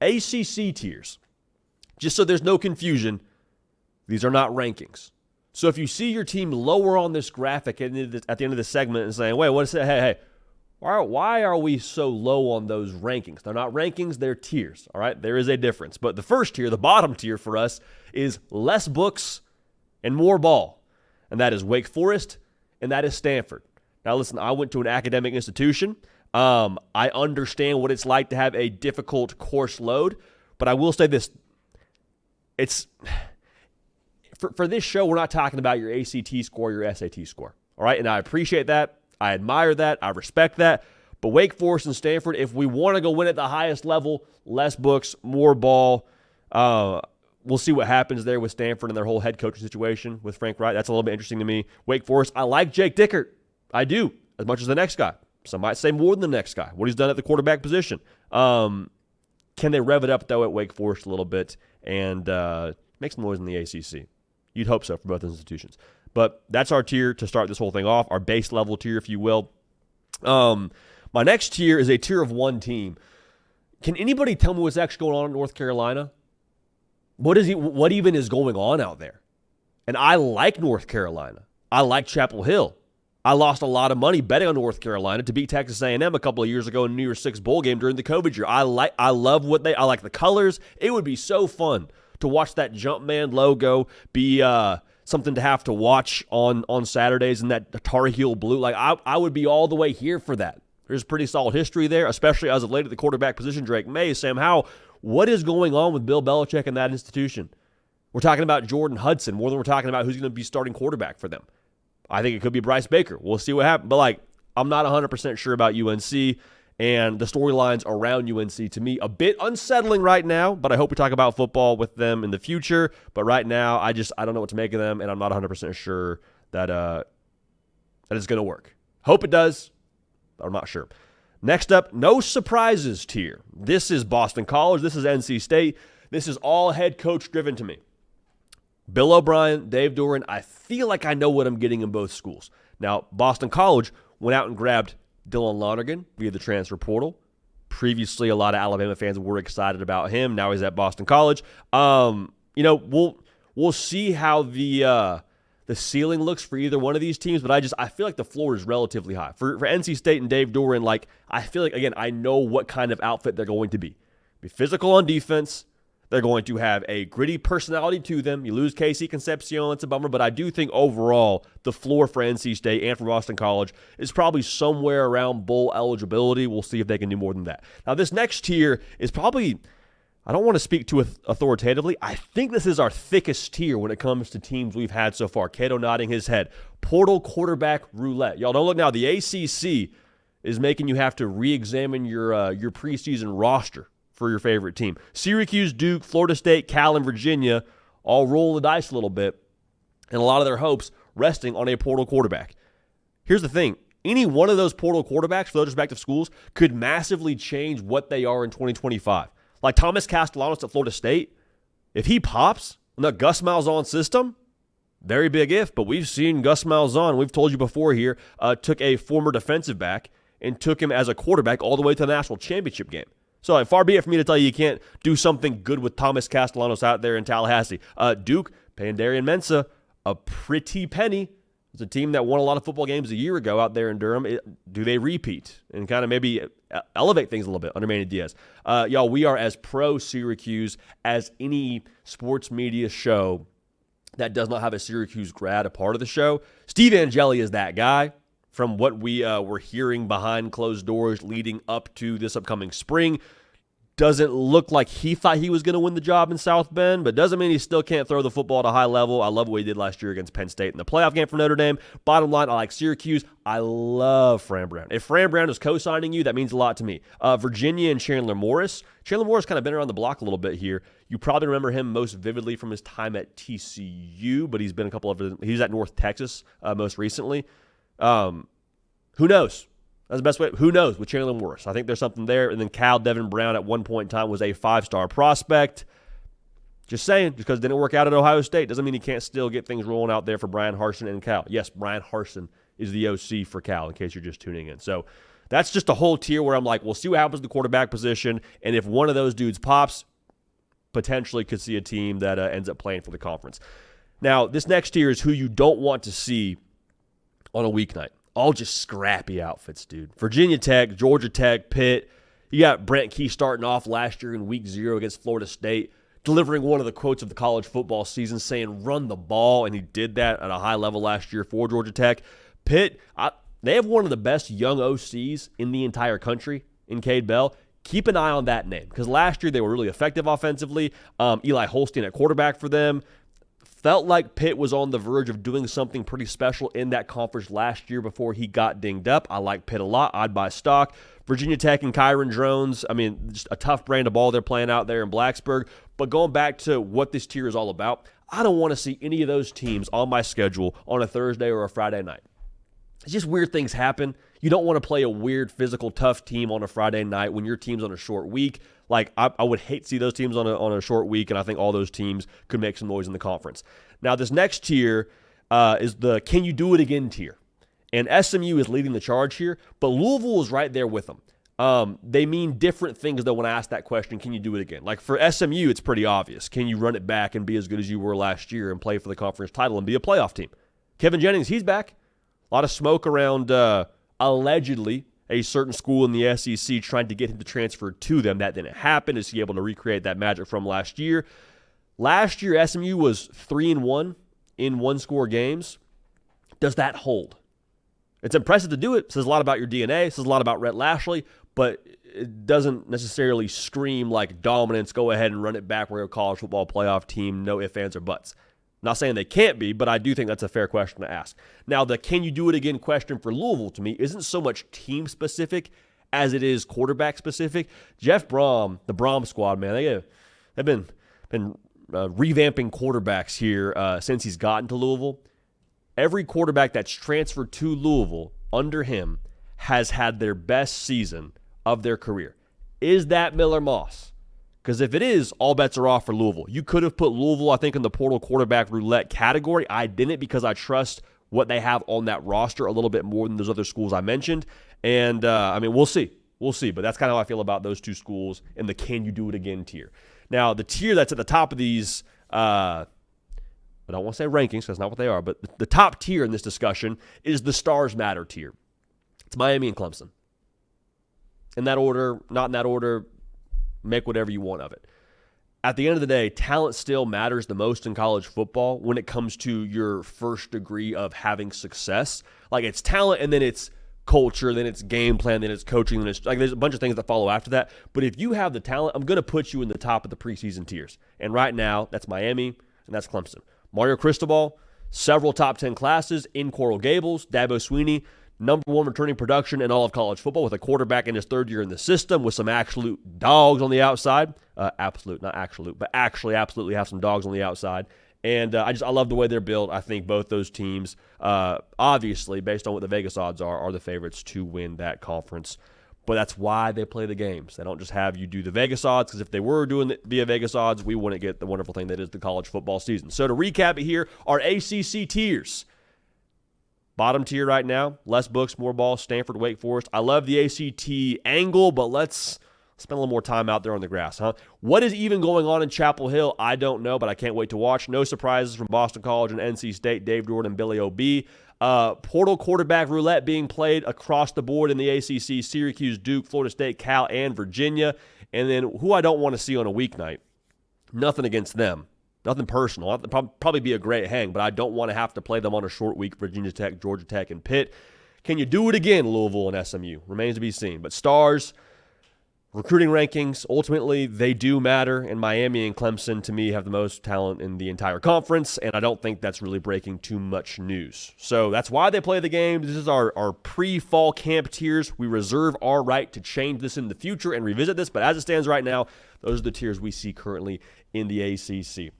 ACC tiers. Just so there's no confusion, these are not rankings. So if you see your team lower on this graphic at the end of the segment and saying, wait, what is it? Hey, why are we so low on those rankings? They're not rankings, they're tiers, all right? There is a difference. But the first tier, the bottom tier for us, is less books and more ball. And that is Wake Forest, and that is Stanford. Now listen, I went to an academic institution. I understand what it's like to have a difficult course load, but I will say this. For this show, we're not talking about your ACT score, your SAT score, all right? And I appreciate that. I admire that. I respect that. But Wake Forest and Stanford, if we want to go win at the highest level, less books, more ball. We'll see what happens there with Stanford and their whole head coaching situation with Frank Wright. That's a little bit interesting to me. Wake Forest, I like Jake Dickert. I do, as much as the next guy. Some might say more than the next guy, what he's done at the quarterback position. Can they rev it up, though, at Wake Forest a little bit and make some noise in the ACC? You'd hope so for both institutions. But that's our tier to start this whole thing off, our base level tier, if you will. My next tier is a tier of one team. Can anybody tell me what's actually going on in North Carolina? What even is going on out there? And I like North Carolina. I like Chapel Hill. I lost a lot of money betting on North Carolina to beat Texas A&M a couple of years ago in the New Year's Six bowl game during the COVID year. I like the colors. It would be so fun to watch that Jumpman logo be something to have to watch on Saturdays in that Tar Heel blue. Like I would be all the way here for that. There's pretty solid history there, especially as of late at the quarterback position. Drake May, Sam Howell. What is going on with Bill Belichick and that institution? We're talking about Jordan Hudson more than we're talking about who's going to be starting quarterback for them. I think it could be Bryce Baker. We'll see what happens. But I'm not 100% sure about UNC. And the storylines around UNC, to me, a bit unsettling right now, but I hope we talk about football with them in the future. But right now, I don't know what to make of them, and I'm not 100% sure that it's going to work. Hope it does, but I'm not sure. Next up, no surprises tier. This is Boston College. This is NC State. This is all head coach driven to me. Bill O'Brien, Dave Doeren, I feel like I know what I'm getting in both schools. Now, Boston College went out and grabbed Dylan Lonergan via the transfer portal. Previously, a lot of Alabama fans were excited about him. Now he's at Boston College. We'll see how the ceiling looks for either one of these teams, but I feel like the floor is relatively high. For NC State and Dave Doeren, I feel like, again, I know what kind of outfit they're going to be. Be physical on defense. They're going to have a gritty personality to them. You lose Casey Concepcion, it's a bummer, but I do think overall the floor for NC State and for Boston College is probably somewhere around bowl eligibility. We'll see if they can do more than that. Now, this next tier is probably, I don't want to speak to it authoritatively. I think this is our thickest tier when it comes to teams we've had so far. Cato nodding his head. Portal quarterback roulette. Y'all don't look now. The ACC is making you have to re-examine your preseason roster for your favorite team. Syracuse, Duke, Florida State, Cal, and Virginia all roll the dice a little bit, and a lot of their hopes resting on a portal quarterback. Here's the thing. Any one of those portal quarterbacks for those respective schools could massively change what they are in 2025. Like Thomas Castellanos at Florida State, if he pops in the Gus Malzahn system, very big if, but we've seen Gus Malzahn, we've told you before here, took a former defensive back and took him as a quarterback all the way to the national championship game. So far be it for me to tell you can't do something good with Thomas Castellanos out there in Tallahassee. Duke, paying Darian Mensah a pretty penny. It's a team that won a lot of football games a year ago out there in Durham. Do they repeat and kind of maybe elevate things a little bit under Manny Diaz? Y'all, we are as pro-Syracuse as any sports media show that does not have a Syracuse grad a part of the show. Steve Angeli is that guy. From what we were hearing behind closed doors leading up to this upcoming spring, doesn't look like he thought he was going to win the job in South Bend, but doesn't mean he still can't throw the football at a high level. I love what he did last year against Penn State in the playoff game for Notre Dame. Bottom line, I like Syracuse. I love Fran Brown. If Fran Brown is co-signing you, that means a lot to me. Virginia and Chandler Morris. Chandler Morris kind of been around the block a little bit here. You probably remember him most vividly from his time at TCU, but he's been he was at North Texas most recently. Who knows? That's the best way. Who knows with Chandler Morris? I think there's something there. And then Cal Devin Brown at one point in time was a 5-star prospect. Just saying, just because it didn't work out at Ohio State doesn't mean he can't still get things rolling out there for Brian Harsin and Cal. Yes, Brian Harsin is the OC for Cal, in case you're just tuning in. So That's just a whole tier where I'm like, we'll see what happens to the quarterback position, and if one of those dudes pops, potentially could see a team that ends up playing for the conference. Now, this next tier is who you don't want to see on a weeknight. All just scrappy outfits, dude. Virginia Tech, Georgia Tech, Pitt. You got Brent Key starting off last year in week 0 against Florida State, delivering one of the quotes of the college football season, saying, run the ball, and he did that at a high level last year for Georgia Tech. Pitt, they have one of the best young OCs in the entire country in Cade Bell. Keep an eye on that name, because last year they were really effective offensively. Eli Holstein at quarterback for them. Felt like Pitt was on the verge of doing something pretty special in that conference last year before he got dinged up. I like Pitt a lot. I'd buy stock. Virginia Tech and Kyron Drones, I mean, just a tough brand of ball they're playing out there in Blacksburg. But going back to what this tier is all about, I don't want to see any of those teams on my schedule on a Thursday or a Friday night. It's just weird things happen. You don't want to play a weird, physical, tough team on a Friday night when your team's on a short week. Like, I would hate to see those teams on a short week, and I think all those teams could make some noise in the conference. Now, this next tier is the can you do it again tier. And SMU is leading the charge here, but Louisville is right there with them. They mean different things, though, when I ask that question, can you do it again? Like, for SMU, it's pretty obvious. Can you run it back and be as good as you were last year and play for the conference title and be a playoff team? Kevin Jennings, he's back. A lot of smoke around allegedly a certain school in the SEC trying to get him to transfer to them. That didn't happen. Is he able to recreate that magic from last year? Last year, SMU was 3-1 in one-score games. Does that hold? It's impressive to do it. It says a lot about your DNA. It says a lot about Rhett Lashley, but it doesn't necessarily scream like dominance. Go ahead and run it back. We're a college football playoff team. No ifs, ands, or buts. Not saying they can't be, but I do think that's a fair question to ask. Now, the can you do it again question for Louisville to me isn't so much team-specific as it is quarterback-specific. Jeff Brom, the Brom squad, man, they've been revamping quarterbacks here since he's gotten to Louisville. Every quarterback that's transferred to Louisville under him has had their best season of their career. Is that Miller Moss? Because if it is, all bets are off for Louisville. You could have put Louisville, I think, in the portal quarterback roulette category. I didn't because I trust what they have on that roster a little bit more than those other schools I mentioned. And, I mean, we'll see. We'll see. But that's kind of how I feel about those two schools in the can you do it again tier. Now, the tier that's at the top of these, I don't want to say rankings because that's not what they are, but the top tier in this discussion is the Stars Matter tier. It's Miami and Clemson. In that order, not in that order, make whatever you want of it. At the end of the day, talent still matters the most in college football when it comes to your first degree of having success. Like, it's talent and then it's culture, then it's game plan, then it's coaching, then it's like there's a bunch of things that follow after that. But if you have the talent, I'm going to put you in the top of the preseason tiers. And right now, that's Miami and that's Clemson. Mario Cristobal, several top 10 classes in Coral Gables. Dabo Swinney, number 1 returning production in all of college football with a quarterback in his 3rd year in the system with some absolute dogs on the outside. Absolute, not absolute, but actually absolutely have some dogs on the outside. And I love the way they're built. I think both those teams, obviously, based on what the Vegas odds are the favorites to win that conference. But that's why they play the games. They don't just have you do the Vegas odds, because if they were doing it via Vegas odds, we wouldn't get the wonderful thing that is the college football season. So to recap it here, our ACC tiers. Bottom tier right now, less books, more balls, Stanford, Wake Forest. I love the ACT angle, but let's spend a little more time out there on the grass, huh? What is even going on in Chapel Hill? I don't know, but I can't wait to watch. No surprises from Boston College and NC State, Dave Jordan and Billy O.B. Portal quarterback roulette being played across the board in the ACC, Syracuse, Duke, Florida State, Cal, and Virginia. And then who I don't want to see on a weeknight, nothing against them. Nothing personal. It'll probably be a great hang, but I don't want to have to play them on a short week. Virginia Tech, Georgia Tech, and Pitt. Can you do it again, Louisville and SMU? Remains to be seen. But Stars, recruiting rankings, ultimately, they do matter. And Miami and Clemson, to me, have the most talent in the entire conference. And I don't think that's really breaking too much news. So that's why they play the game. This is our pre-fall camp tiers. We reserve our right to change this in the future and revisit this. But as it stands right now, those are the tiers we see currently in the ACC.